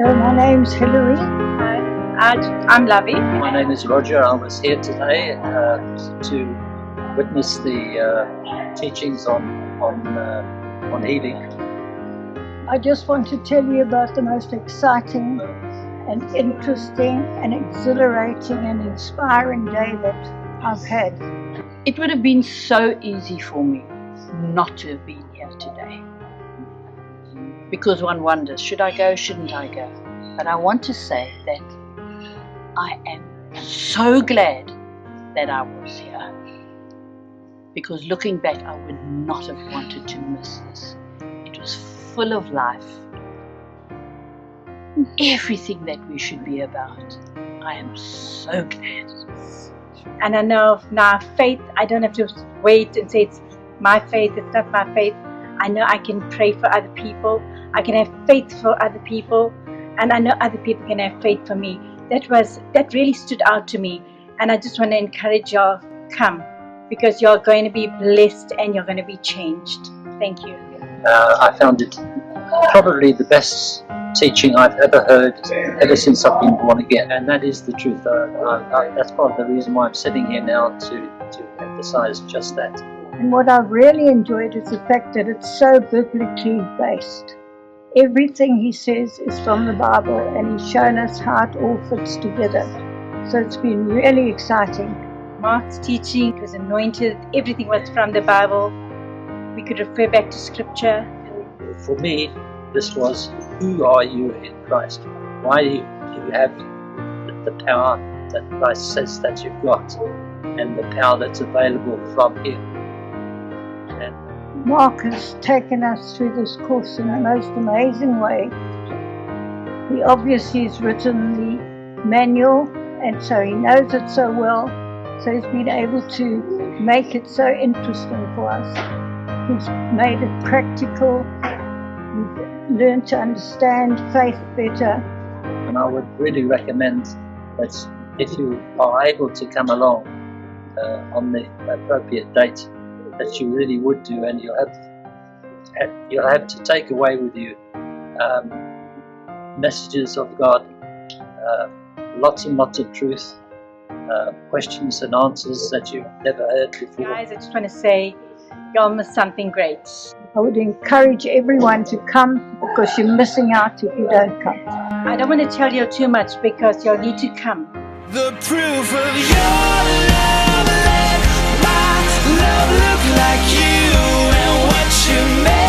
My name's Hilary. Hi, I'm Lovey. My name is Roger. I was here today to witness the teachings on healing. I just want to tell you about the most exciting and interesting and exhilarating and inspiring day that I've had. It would have been so easy for me not to have been here today. Because one wonders, should I go, shouldn't I go? But I want to say that I am so glad that I was here. Because looking back, I would not have wanted to miss this. It was full of life. Everything that we should be about. I am so glad. And I know now faith, I don't have to wait and say it's my faith, it's not my faith. I know I can pray for other people. I can have faith for other people. And I know other people can have faith for me. That really stood out to me. And I just want to encourage y'all, come. Because you're going to be blessed and you're going to be changed. Thank you. I found it probably the best teaching I've ever heard ever since I've been born again, and that is the truth. That's part of the reason why I'm sitting here now to emphasize just that. And what I've really enjoyed is the fact that it's so biblically based. Everything he says is from the Bible, and he's shown us how it all fits together. So it's been really exciting. Mark's teaching was anointed. Everything was from the Bible. We could refer back to scripture. For me, this was, who are you in Christ? Why do you have the power that Christ says that you've got, and the power that's available from Him? And Mark has taken us through this course in the most amazing way. He obviously has written the manual, and so he knows it so well. So he's been able to make it so interesting for us. He's made it practical. We've learned to understand faith better. And I would really recommend that if you are able to come along on the appropriate date, that you really would do, and you'll have to take away with you messages of God, lots and lots of truth, questions and answers that you've never heard before. Guys, I just want to say, y'all missed something great. I would encourage everyone to come, because you're missing out if you don't come. I don't want to tell you too much because y'all need to come. The proof of your love, let my love look like you and what you made.